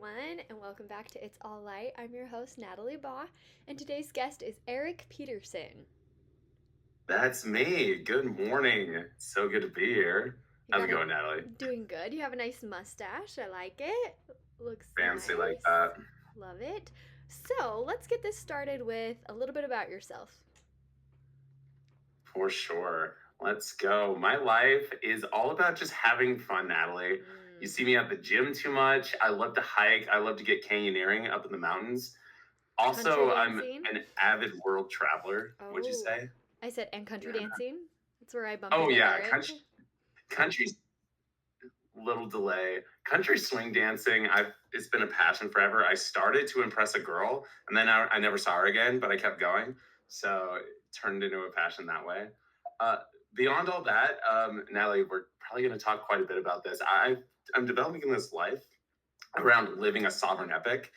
everyone, and welcome back to It's All Light. I'm your host, Natalie Baugh, and today's guest is Eric Peterson. That's me. Good morning. It's so good to be here. You How's got it a going, Natalie? doing good. You have a nice mustache. I like it. Looks Fancy like nice. that. Love it. So, let's get this started with a little bit about yourself. For sure. Let's go. My life is all about just having fun, Natalie. You Mm. see me at the gym too much. I love to hike. I love to get canyoneering up in the mountains. Country Also, I'm dancing. an avid world traveler, would you Oh, say? I said, and country Yeah. dancing. That's where I bump Oh, into yeah. Eric. Country's little delay. Country swing dancing, it's been a passion forever. I started to impress a girl, and then I never saw her again, but I kept going, so it turned into a passion that way. Uh, Beyond all that, Natalie, we're probably going to talk quite a bit about this. I'm developing this life around living a sovereign epic,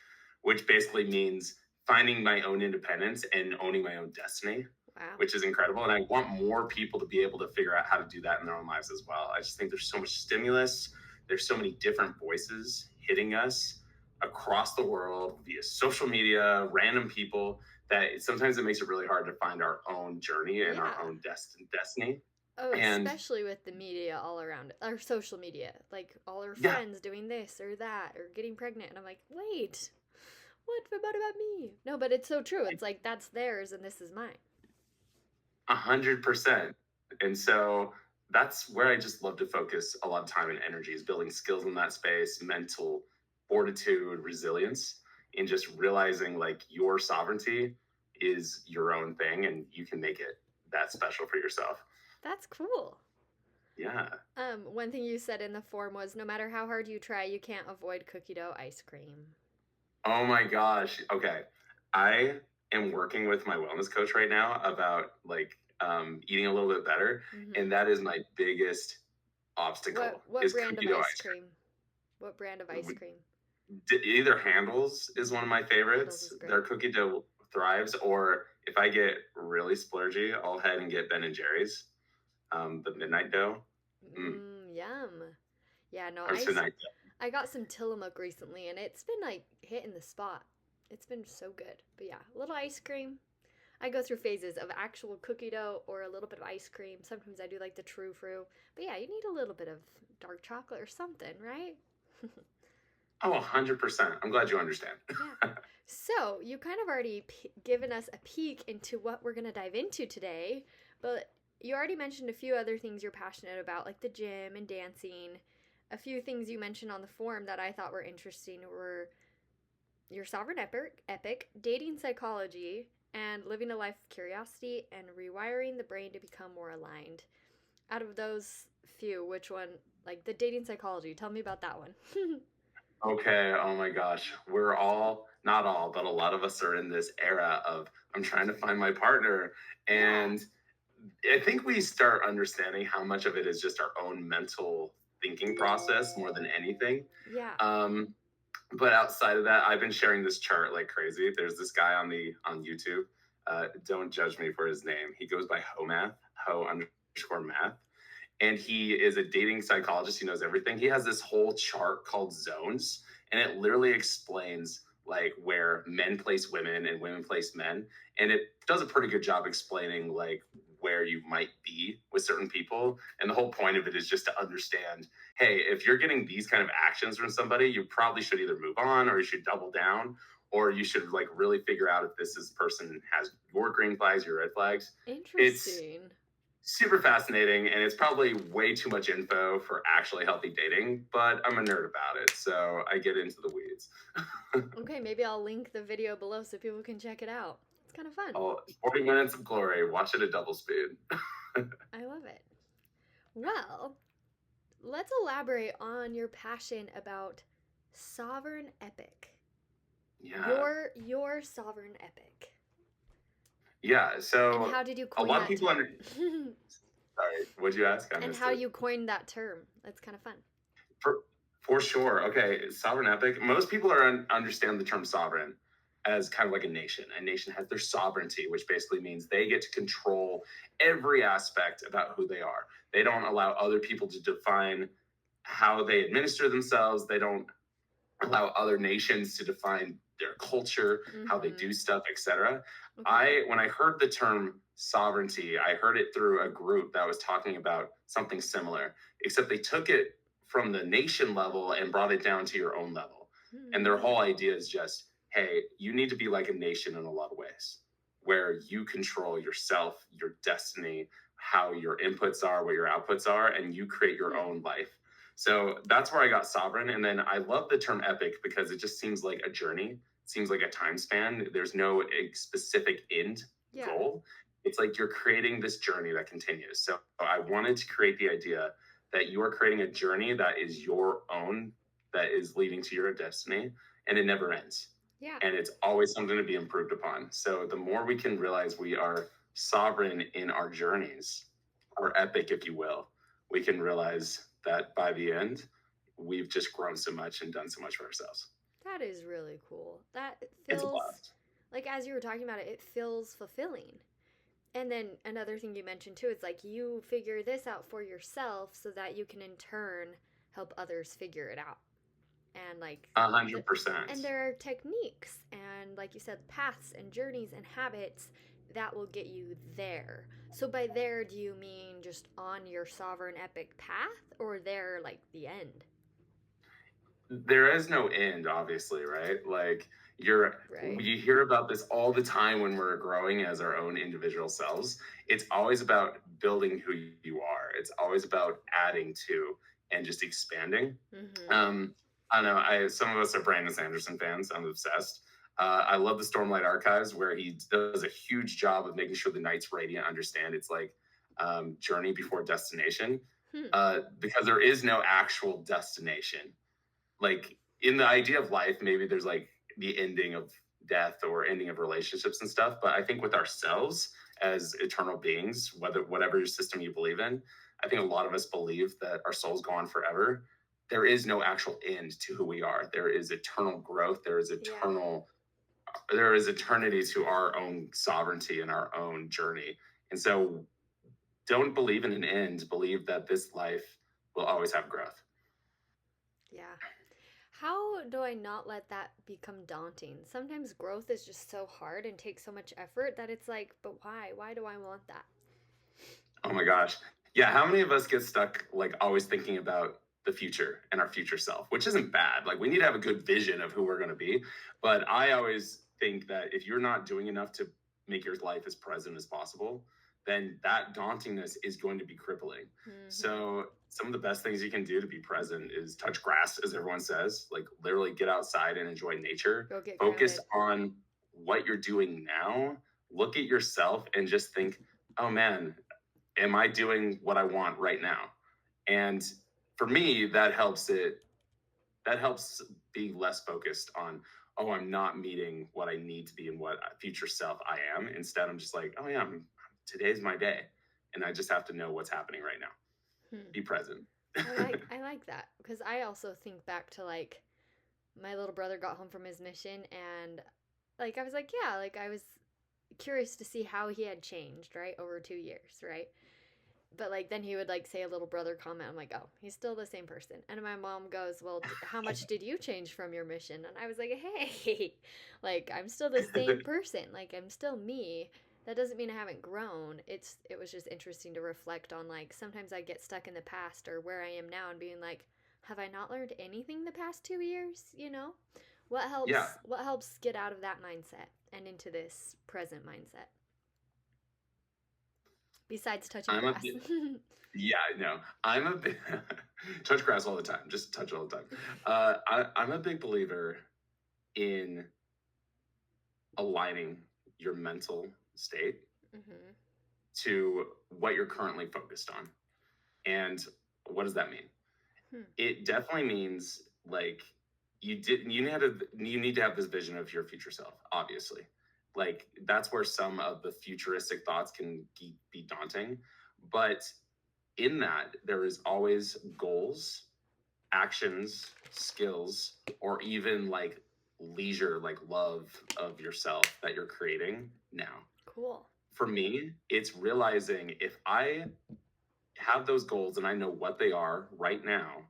which basically means finding my own independence and owning my own destiny, Wow. which is incredible. And I want more people to be able to figure out how to do that in their own lives as well. I just think there's so much stimulus, there's so many different voices hitting us across the world via social media, random people, that sometimes it makes it really hard to find our own journey and our Yeah. own destiny. Oh, And especially with the media all around, our social media, like all our yeah, friends doing this or that or getting pregnant, and I'm like, wait, what about me? No, but it's so true. It's like that's theirs and this is mine. 100%. And so that's where I just love to focus a lot of time and energy is building skills in that space, mental fortitude, resilience, and just realizing like your sovereignty is your own thing and you can make it that special for yourself. That's cool. Yeah. One thing you said in the form was no matter how hard you try, you can't avoid cookie dough ice cream. Oh my gosh. Okay. I am working with my wellness coach right now about eating a little bit better. Mm-hmm. And that is my biggest What obstacle what is brand of cookie dough ice ice cream? What brand of ice cream. cream? Either Handles is one of my Handles favorites. is Their great. cookie dough thrives, or if I get really splurgy, I'll head and get Ben and Jerry's, the midnight dough, Yum. Yeah, no, or tonight. I got some Tillamook recently, and it's been like hitting the spot. It's been so good. But yeah, a little ice cream. I go through phases of actual cookie dough or a little bit of ice cream. Sometimes I do like the true fruit. But yeah, you need a little bit of dark chocolate or something, right? Oh, 100%. I'm glad you understand. Yeah. So, you kind of already given us a peek into what we're going to dive into today, but you already mentioned a few other things you're passionate about, like the gym and dancing. A few things you mentioned on the forum that I thought were interesting were your sovereign epic, dating psychology, and living a life of curiosity and rewiring the brain to become more aligned. Out of those few, which one, like the dating psychology, tell me about that one. Okay. Oh my gosh. We're all, not all, but a lot of us are in this era of I'm trying to find my partner. Yeah. And I think we start understanding how much of it is just our own mental thinking process more than anything. Yeah. Um, but outside of that, I've been sharing this chart like crazy. There's this guy on YouTube. Don't judge me for his name. He goes by Ho underscore math, and he is a dating psychologist. He knows everything. He has this whole chart called zones, and it literally explains like where men place women and women place men, and it does a pretty good job explaining like where you might be with certain people. And the whole point of it is just to understand, hey, if you're getting these kind of actions from somebody, you probably should either move on or you should double down, or you should like really figure out if this person has your green flags, your red flags. It's Interesting. super fascinating, and it's probably way too much info for actually healthy dating, but I'm a nerd about it, so I get into the weeds. Okay, maybe I'll link the video below so people can check it out. It's kind of fun. Oh, 40 minutes of glory. Watch it at double speed. I love it. Well, let's elaborate on your passion about sovereign epic. Yeah. Your sovereign epic. Yeah. And So how did you a coin lot of that people term? sorry, what'd you ask? I And missed how it. you coined that term. That's kind of fun. For, for sure. Okay. Sovereign epic. Most people understand the term sovereign as kind of like a nation. A nation has their sovereignty, which basically means they get to control every aspect about who they are. They don't allow other people to define how they administer themselves. They don't allow other nations to define their culture, how they do stuff, etc. Okay. When I heard the term sovereignty, I heard it through a group that was talking about something similar, except they took it from the nation level and brought it down to your own level. And their whole idea is just, hey, you need to be like a nation in a lot of ways, where you control yourself, your destiny, how your inputs are, what your outputs are, and you create your own life. So that's where I got sovereign. And then I love the term epic because it just seems like a journey. It seems like a time span. There's no specific end goal. It's like you're creating this journey that continues. So I wanted to create the idea that you are creating a journey that is your own, that is leading to your destiny, and it never ends. Yeah. And it's always something to be improved upon. So the more we can realize we are sovereign in our journeys, or epic, if you will, we can realize that by the end, we've just grown so much and done so much for ourselves. That is really cool. That It's a feels blast. like, as you were talking about it, it feels fulfilling. And then another thing you mentioned too is like you figure this out for yourself so that you can in turn help others figure it out. And like 100%. And there are techniques and, like you said, paths and journeys and habits that will get you there. So by there, do you mean just on your sovereign epic path, or there like the end? There is no end, obviously, right? Like Right. you hear about this all the time when we're growing as our own individual selves. It's always about building who you are. It's always about adding to and just expanding. I don't know. Some of us are Brandon Sanderson fans. I'm obsessed. I love the Stormlight Archives, where he does a huge job of making sure the Knights Radiant understand it's like journey before destination, because there is no actual destination. Like in the idea of life, maybe there's like the ending of death or ending of relationships and stuff. But I think with ourselves as eternal beings, whatever system you believe in, I think a lot of us believe that our souls go on forever. There is no actual end to who we are. There is eternal growth. There is eternity to our own sovereignty and our own journey. And so don't believe in an end. Believe that this life will always have growth. Yeah. How do I not let that become daunting? Sometimes growth is just so hard and takes so much effort that it's like, but why? Why do I want that? Oh my gosh. Yeah, how many of us get stuck like always thinking about the future and our future self, which isn't bad. Like we need to have a good vision of who we're going to be. But I always think that if you're not doing enough to make your life as present as possible, then that dauntingness is going to be crippling. So some of the best things you can do to be present is touch grass, as everyone says, like literally get outside and enjoy nature. Go get Focus grounded. on what you're doing now. Look at yourself and just think, oh man, am I doing what I want right now? And for me, that helps be less focused on, oh, I'm not meeting what I need to be and what future self I am. Instead, I'm just like, oh yeah, today's my day. And I just have to know what's happening right now. Be present. I like that, because I also think back to like my little brother got home from his mission, and like I was like, yeah, like I was curious to see how he had changed, right, over 2 years, right? But like then he would like say a little brother comment. I'm like, oh, he's still the same person. And my mom goes, well, how much did you change from your mission? And I was like, hey, like I'm still the same person. Like I'm still me. That doesn't mean I haven't grown. It was just interesting to reflect on, like sometimes I get stuck in the past or where I am now and being like, have I not learned anything the past 2 years? You know, what helps? Yeah. What helps get out of that mindset and into this present mindset? Besides touching grass. Yeah, no, I'm a big touch grass all the time. Just touch it all the time. I'm a big believer in aligning your mental state to what you're currently focused on. And what does that mean? It definitely means like you need to have this vision of your future self, obviously. Like that's where some of the futuristic thoughts can be daunting, but in that there is always goals, actions, skills, or even like leisure, like love of yourself that you're creating now. Cool. For me, it's realizing if I have those goals and I know what they are right now,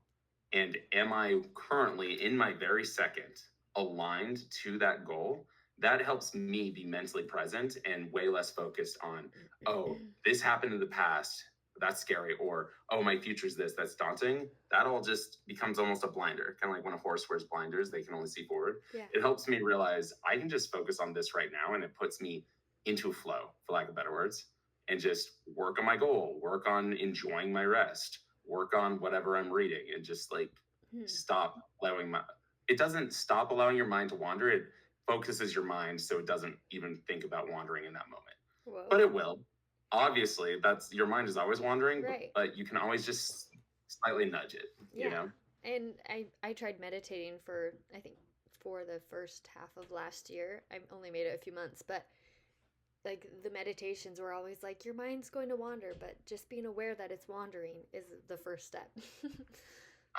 And am I currently in my very second aligned to that goal? That helps me be mentally present and way less focused on, oh, this happened in the past. That's scary. Or, oh, my future's this. That's daunting. That all just becomes almost a blinder. Kind of like when a horse wears blinders, they can only see forward. Yeah. It helps me realize I can just focus on this right now. And it puts me into flow, for lack of better words, and just work on my goal, work on enjoying my rest, work on whatever I'm reading, and just like stop allowing my, it doesn't stop allowing your mind to wander. It focuses your mind so it doesn't even think about wandering in that moment. Whoa. But it will. Obviously, that's your mind is always wandering, Right. but you can always just slightly nudge it, Yeah. you know? And I tried meditating for, I think, for the first half of last year. I only made it a few months, but like the meditations were always like, your mind's going to wander, but just being aware that it's wandering is the first step.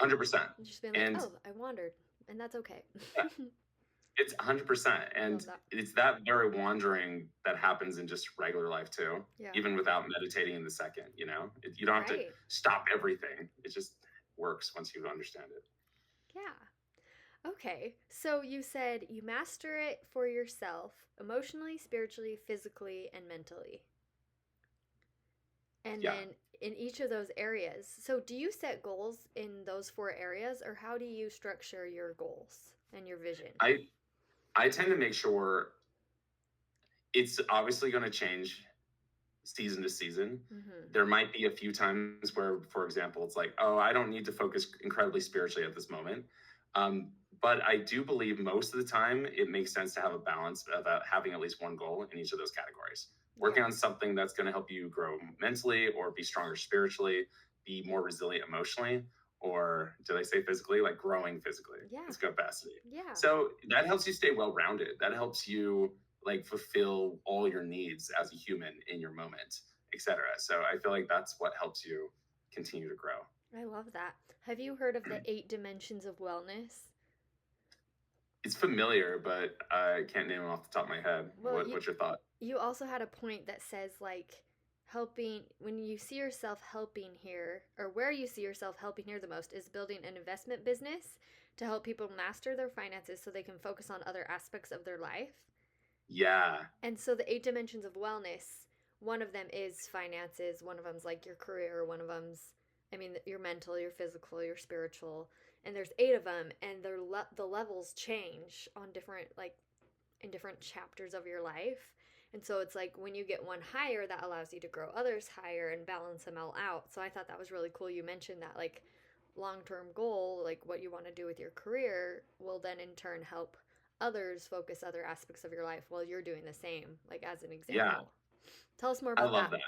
100%. Just being like, And oh, I wandered, and that's okay. yeah, it's 100%. And that. it's that very wandering that happens in just regular life too, Yeah. even without meditating in the second, you know? You don't have to Right. stop everything. It just works once you understand it. Yeah. Okay. So you said you master it for yourself emotionally, spiritually, physically, and mentally. And Yeah. then in each of those areas. So do you set goals in those 4 areas, or how do you structure your goals and your vision? I tend to make sure it's obviously going to change season to season. Mm-hmm. There might be a few times where, for example, it's like, oh, I don't need to focus incredibly spiritually at this moment. But I do believe most of the time it makes sense to have a balance of having at least one goal in each of those categories. Working on something that's going to help you grow mentally or be stronger spiritually, be more resilient emotionally, or did I say physically? Like growing physically. Yeah. It's capacity. Yeah. So that helps you stay well rounded. That helps you like fulfill all your needs as a human in your moment, etc. So I feel like that's what helps you continue to grow. I love that. Have you heard of the 8 dimensions of wellness? It's familiar, but I can't name it off the top of my head. Well, What's your thought? You also had a point that says like helping, when you see yourself helping here, or where you see yourself helping here the most is building an investment business to help people master their finances so they can focus on other aspects of their life. Yeah. And so the 8 dimensions of wellness, one of them is finances, one of them's like your career, one of them's, I mean, your mental, your physical, your spiritual, and there's 8 of them, and the levels change on different, like, in different chapters of your life. And so it's like when you get one higher, that allows you to grow others higher and balance them all out. So I thought that was really cool. You mentioned that like long-term goal, like what you want to do with your career, will then in turn help others focus other aspects of your life while you're doing the same, like as an example. Yeah. Tell us more I about love that.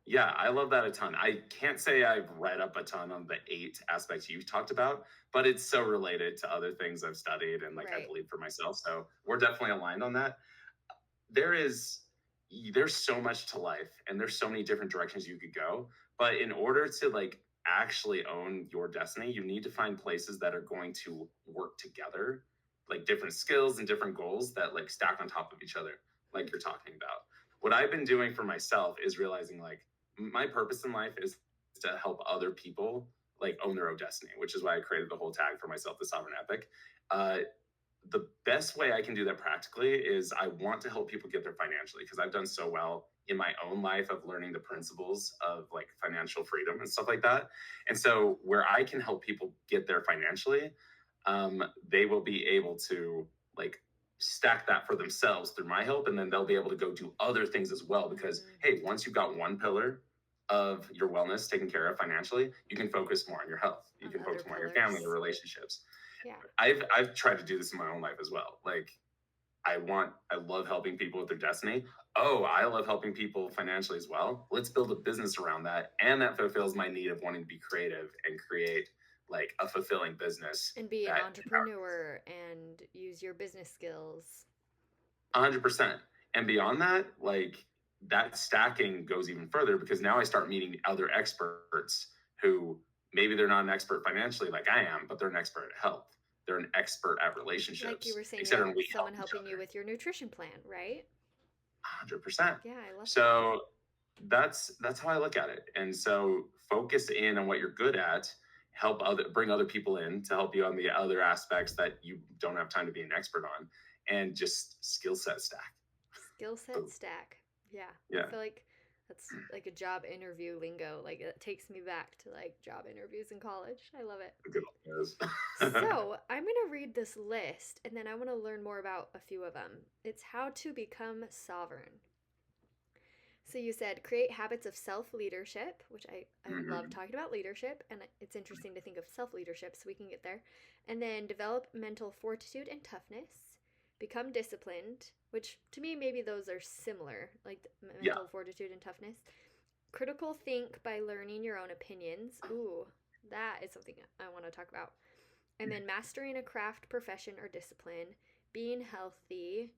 Yeah, I love that a ton. I can't say I've read up a ton on the 8 aspects you've talked about, but it's so related to other things I've studied and like I Right. believe for myself. So we're definitely aligned on that. There's so much to life and there's so many different directions you could go, but in order to like actually own your destiny, you need to find places that are going to work together, like different skills and different goals that like stack on top of each other, like you're talking about. What I've been doing for myself is realizing like my purpose in life is to help other people like own their own destiny, which is why I created the whole tag for myself, the Sovereign Epic. The best way I can do that practically is I want to help people get there financially because I've done so well in my own life of learning the principles of like financial freedom and stuff like that. And so where I can help people get there financially, they will be able to like stack that for themselves through my help. And then they'll be able to go do other things as well. Because, hey, once you've got one pillar of your wellness taken care of financially, you can focus more on your health. You can focus more on your family, your relationships. Yeah. I've tried to do this in my own life as well. Like I love helping people with their destiny. Oh, I love helping people financially as well. Let's build a business around that. And that fulfills my need of wanting to be creative and create like a fulfilling business. And be an entrepreneur and use your business skills. 100%. And beyond that, like that stacking goes even further because now I start meeting other experts who maybe they're not an expert financially like I am, but they're an expert at health. They're an expert at relationships. Like you were saying, someone helping you with your nutrition plan, right? 100%. Yeah, I love that. That's how I look at it. And so focus in on what you're good at bring other people in to help you on the other aspects that you don't have time to be an expert on, and just skill set stack. Skill set Boom. stack. Yeah. I Yeah. feel like that's like a job interview lingo. Like it takes me back to like job interviews in college. I love it. Good old days. So, I'm going to read this list and then I want to learn more about a few of them. It's how to become sovereign. So, you said create habits of self leadership, which I love Mhm. talking about leadership, and it's interesting to think of self leadership so we can get there. And then develop mental fortitude and toughness. Become disciplined, which to me, maybe those are similar, like Yeah. mental fortitude and toughness. Critical think by learning your own opinions. Ooh, that is something I want to talk about. And then mastering a craft, profession, or discipline, being healthy,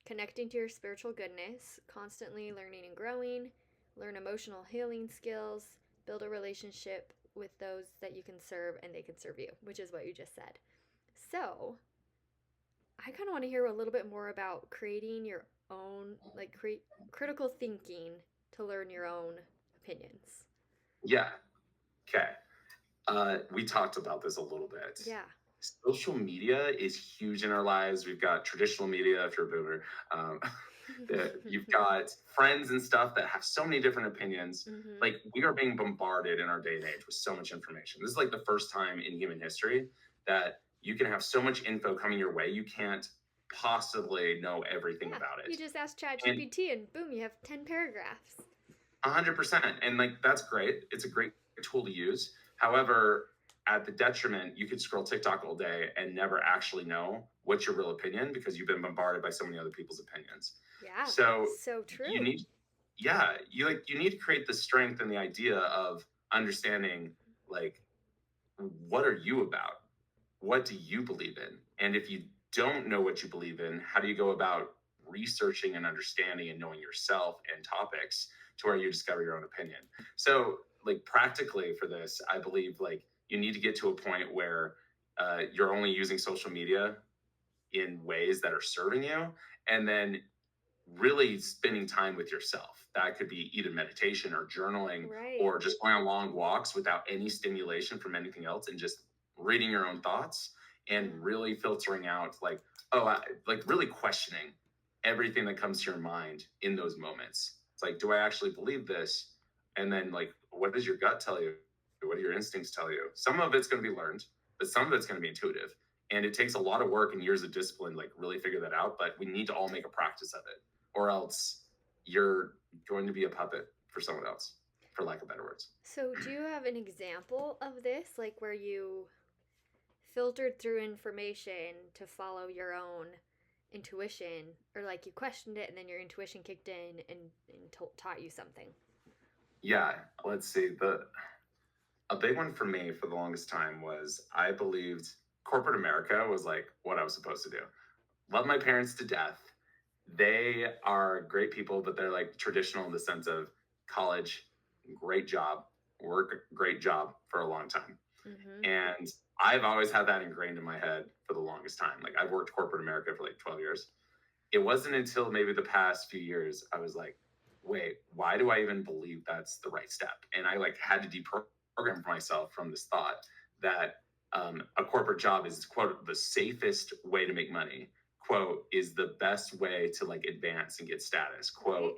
connecting to your spiritual goodness, constantly learning and growing, learn emotional healing skills, build a relationship with those that you can serve and they can serve you, which is what you just said. So, I kind of want to hear a little bit more about creating your own, like, critical thinking to learn your own opinions. Yeah. Okay. We talked about this a little bit. Yeah. Social media is huge in our lives. We've got traditional media, if you're a boomer. Um, you've got friends and stuff that have so many different opinions. Mm-hmm. Like, we are being bombarded in our day and age with so much information. This is like the first time in human history that you can have so much info coming your way. You can't possibly know everything about it. You just ask And ChatGPT and boom, you have 10 paragraphs. 100%. And like, that's great. It's a great tool to use. However, at the detriment, you could scroll TikTok all day and never actually know what's your real opinion because you've been bombarded by so many other people's opinions. Yeah. So So true. you need, yeah, you need to create the strength and the idea of understanding, like, what are you about? What do you believe in? And if you don't know what you believe in, how do you go about researching and understanding and knowing yourself and topics to where you discover your own opinion? So, like, practically for this, I believe like you need to get to a point where you're only using social media in ways that are serving you, and then really spending time with yourself. That could be either meditation or journaling, Right. or just going on long walks without any stimulation from anything else and just reading your own thoughts and really filtering out like, like really questioning everything that comes to your mind in those moments. It's like, do I actually believe this? And then like, what does your gut tell you? What do your instincts tell you? Some of it's going to be learned, but some of it's going to be intuitive. And it takes a lot of work and years of discipline, like really figure that out. But we need to all make a practice of it, or else you're going to be a puppet for someone else, for lack of better words. So, do you have an example of this, like where you filtered through information to follow your own intuition, or like you questioned it and then your intuition kicked in and taught you something? Yeah, let's see. A big one for me for the longest time was I believed corporate America was like what I was supposed to do. Love my parents to death. They are great people, but they're like traditional in the sense of college, great job, work, great job for a long time. Mm-hmm. And I've always had that ingrained in my head for the longest time. Like, I've worked corporate America for like 12 years. It wasn't until maybe the past few years I was like, wait, why do I even believe that's the right step? And I like had to deprogram myself from this thought that a corporate job is, quote, the safest way to make money, quote, is the best way to like advance and get status, quote,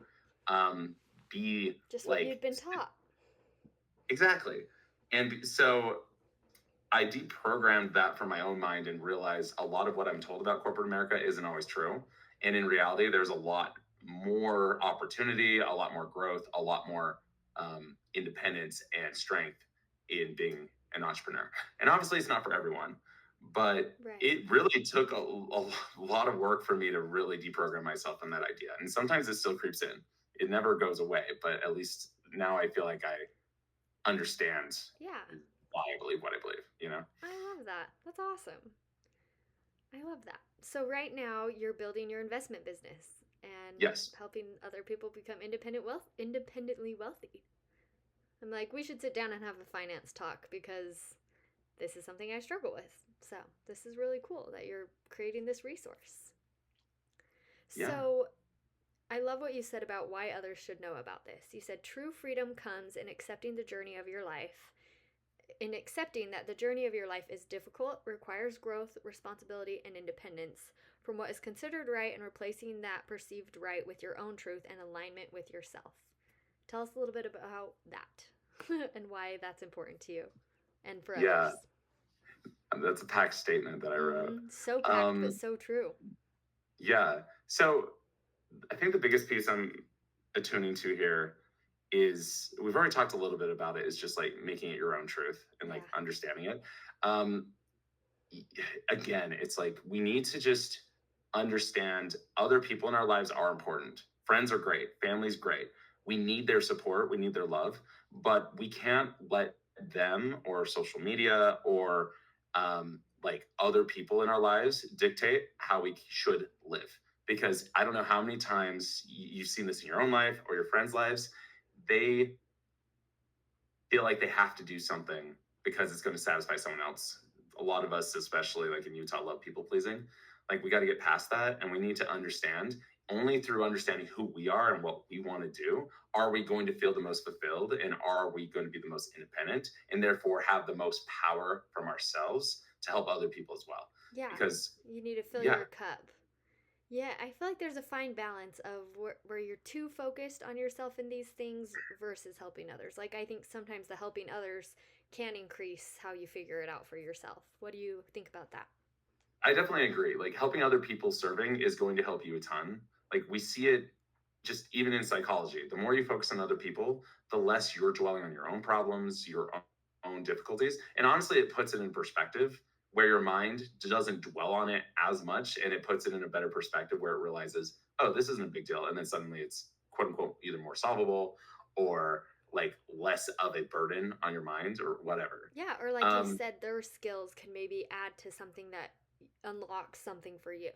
be just like what you'd been taught. Exactly. And so I deprogrammed that from my own mind and realized a lot of what I'm told about corporate America isn't always true. And in reality, there's a lot more opportunity, a lot more growth, a lot more independence and strength in being an entrepreneur. And obviously, it's not for everyone, but Right. it really took a lot of work for me to really deprogram myself from that idea. And sometimes it still creeps in. It never goes away, but at least now I feel like I understand Yeah. why I believe what I believe, you know? I love that. That's awesome. I love that. So right now you're building your investment business and Yes. helping other people become independently wealthy. I'm like, we should sit down and have a finance talk because this is something I struggle with. So this is really cool that you're creating this resource. Yeah. So I love what you said about why others should know about this. You said true freedom comes in accepting the journey of your life. in accepting that the journey of your life is difficult, requires growth, responsibility, and independence from what is considered right, and replacing that perceived right with your own truth and alignment with yourself. Tell us a little bit about that and why that's important to you and for Yeah, others. that's a packed statement that I wrote. So packed, but Um, so true. yeah. So I think the biggest piece I'm attuning to here is we've already talked a little bit about it, is just like making it your own truth and Yeah. like understanding it. Um, Again, it's like we need to just understand other people in our lives are important. Friends are great, family's great. We need their support, we need their love, but we can't let them or social media or like other people in our lives dictate how we should live. Because I don't know how many times you've seen this in your own life or your friends' lives. They feel like they have to do something because it's going to satisfy someone else. A lot of us, especially like in Utah, love people pleasing. Like we got to get past that, and we need to understand. Only through understanding who we are and what we want to do are we going to feel the most fulfilled, and are we going to be the most independent, and therefore have the most power from ourselves to help other people as well. Yeah. Because You need to fill yeah, your cup. Yeah, I feel like there's a fine balance of where you're too focused on yourself in these things versus helping others. Like, I think sometimes the helping others can increase how you figure it out for yourself. What do you think about that? I definitely agree. Like helping other people, serving is going to help you a ton. Like we see it just even in psychology. The more you focus on other people, the less you're dwelling on your own problems, your own difficulties. And honestly, it puts it in perspective where your mind doesn't dwell on it as much, and it puts it in a better perspective where it realizes, oh, this isn't a big deal. And then suddenly it's quote unquote either more solvable or like less of a burden on your mind or whatever. Yeah, or like you Um, said, their skills can maybe add to something that unlocks something for you.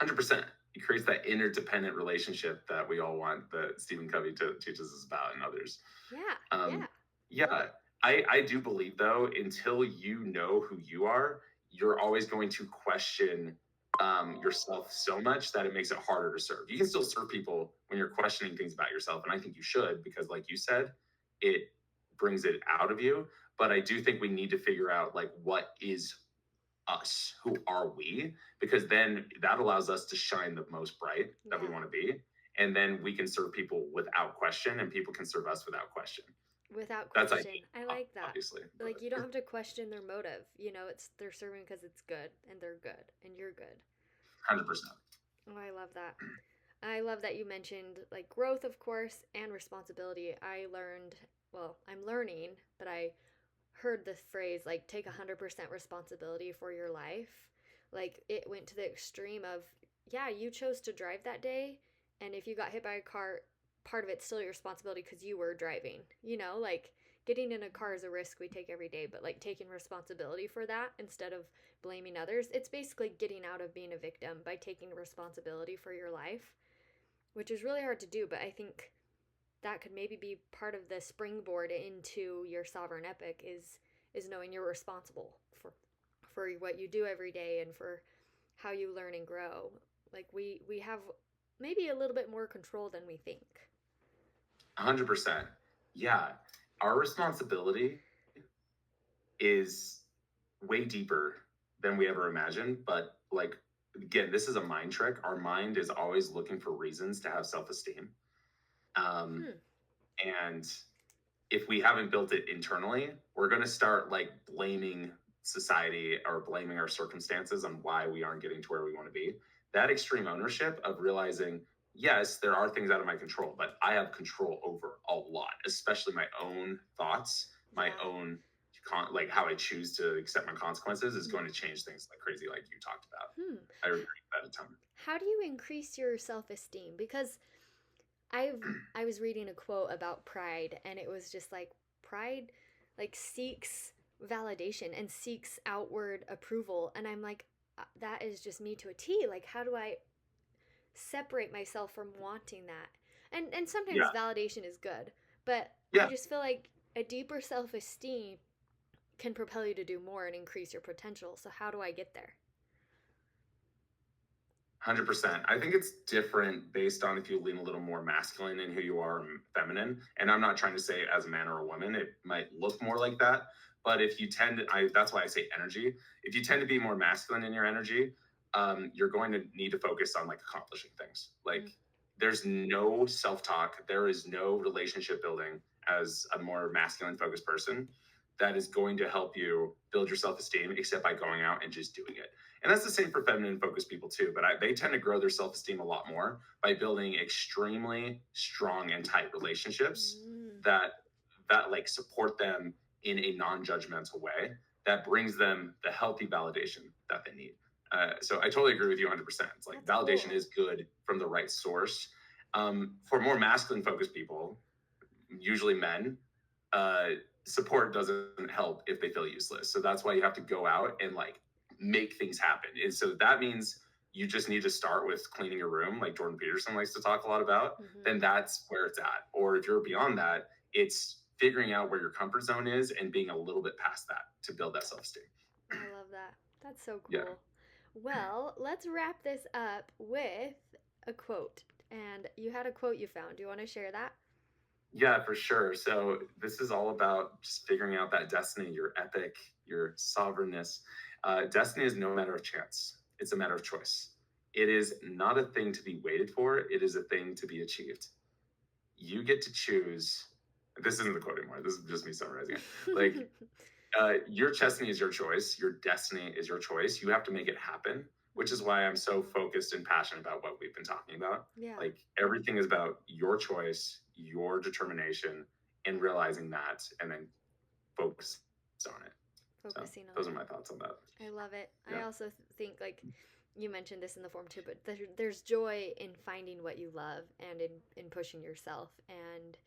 100%. It creates that interdependent relationship that we all want, that Stephen Covey teaches us about, and others. Yeah, Um, yeah, yeah, I do believe though, until you know who you are, you're always going to question yourself so much that it makes it harder to serve. You can still serve people when you're questioning things about yourself, and I think you should, because, like you said, it brings it out of you. But I do think we need to figure out like what is us, who are we, because then that allows us to shine the most bright that we yeah. want to be, and then we can serve people without question, and people can serve us without question. Without That's question. ideal, I like that. obviously, Like, but you don't have to question their motive. You know, it's they're serving because it's good and they're good and you're good. 100%. Oh, I love that. I love that you mentioned like growth, of course, and responsibility. I'm learning, but I heard the phrase like take 100% responsibility for your life. Like it went to the extreme of, yeah, you chose to drive that day. And if you got hit by a car, part of it's still your responsibility because you were driving. You know, like getting in a car is a risk we take every day, but like taking responsibility for that instead of blaming others, it's basically getting out of being a victim by taking responsibility for your life, which is really hard to do, but I think that could maybe be part of the springboard into your sovereign epic is knowing you're responsible for what you do every day and for how you learn and grow. Like we have maybe a little bit more control than we think. 100%. Yeah, our responsibility is way deeper than we ever imagined. But like, again, this is a mind trick. Our mind is always looking for reasons to have self-esteem. Um, Hmm. and if we haven't built it internally, we're going to start like blaming society or blaming our circumstances on why we aren't getting to where we want to be. That extreme ownership of realizing, yes, there are things out of my control, but I have control over a lot, especially my own thoughts, my Yeah. own like how I choose to accept my consequences is going to change things like crazy, like you talked about. Hmm. I agree with that a ton. How do you increase your self-esteem? Because I was reading a quote about pride and it was just like pride like seeks validation and seeks outward approval, and I'm like, that is just me to a T. Like how do I separate myself from wanting that? And sometimes Yeah. validation is good, but I Yeah. just feel like a deeper self-esteem can propel you to do more and increase your potential. So how do I get there? 100%. I think it's different based on if you lean a little more masculine in who you are and feminine. And I'm not trying to say as a man or a woman, it might look more like that. But if you tend to, that's why I say energy. If you tend to be more masculine in your energy, you're going to need to focus on like accomplishing things. Like Mm. there's no self talk, there is no relationship building as a more masculine focused person that is going to help you build your self esteem except by going out and just doing it. And that's the same for feminine focused people too. But they tend to grow their self esteem a lot more by building extremely strong and tight relationships Mm. that like support them in a non-judgmental way that brings them the healthy validation that they need. So I totally agree with you 100%. It's like That's validation cool. is good from the right source. For more masculine focused people, usually men, uh, support doesn't help if they feel useless. So that's why you have to go out and like make things happen. And so that means you just need to start with cleaning your room, like Jordan Peterson likes to talk a lot about. Hmm. Then that's where it's at. Or if you're beyond that, it's figuring out where your comfort zone is and being a little bit past that to build that self esteem. I love that. That's so Yeah. cool. Well, let's wrap this up with a quote. And you had a quote you found. Do you want to share that? Yeah, for sure. So this is all about just figuring out that destiny, your epic, your sovereignness. Destiny is no matter of chance. It's a matter of choice. It is not a thing to be waited for. It is a thing to be achieved. You get to choose. This isn't the quote anymore. This is just me summarizing it. Like your destiny is your choice. Your destiny is your choice. You have to make it happen, which is why I'm so focused and passionate about what we've been talking about. Yeah. Like everything is about your choice, your determination, and realizing that, and then focus on it. Focusing So those on are it. my thoughts on that. I love it. I Yeah. also think like you mentioned this in the form too, but there's joy in finding what you love and in pushing yourself and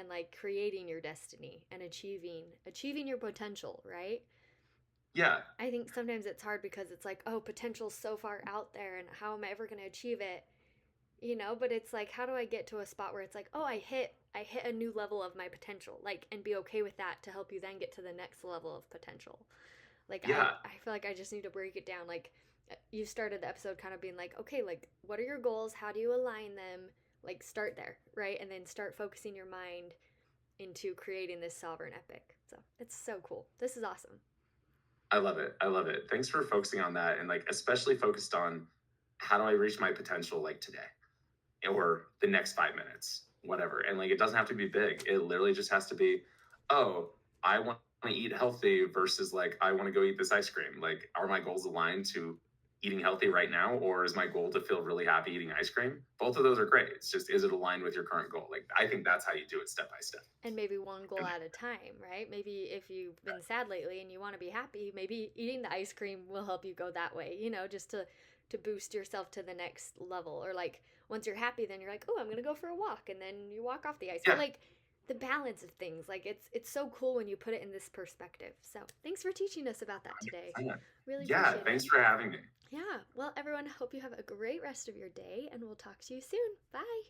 like creating your destiny and achieving your potential, right? Yeah. I think sometimes it's hard because it's like, oh, potential's so far out there and how am I ever going to achieve it? You know, but it's like how do I get to a spot where it's like, oh, I hit a new level of my potential, like, and be okay with that to help you then get to the next level of potential. Like Yeah. I feel like I just need to break it down. Like you started the episode kind of being like, okay, like what are your goals? How do you align them? Like start there, right? And then start focusing your mind into creating this sovereign epic. So it's so cool. This is awesome. I love it. I love it. Thanks for focusing on that and like especially focused on how do I reach my potential like today or the next 5 minutes, whatever. And like it doesn't have to be big. It literally just has to be, oh, I want to eat healthy versus like I want to go eat this ice cream. Like, are my goals aligned to eating healthy right now, or is my goal to feel really happy eating ice cream? Both of those are great. It's just is it aligned with your current goal? Like I think that's how you do it step by step. And maybe one goal at a time, right? Maybe if you've been sad lately and you want to be happy, maybe eating the ice cream will help you go that way, you know, just to boost yourself to the next level. Or like once you're happy, then you're like, oh, I'm gonna go for a walk, and then you walk off the ice. But Yeah. like the balance of things, like it's so cool when you put it in this perspective. So thanks for teaching us about that today. Really Yeah. appreciate Thanks it. for having me. Yeah. Well, everyone, hope you have a great rest of your day, and we'll talk to you soon. Bye.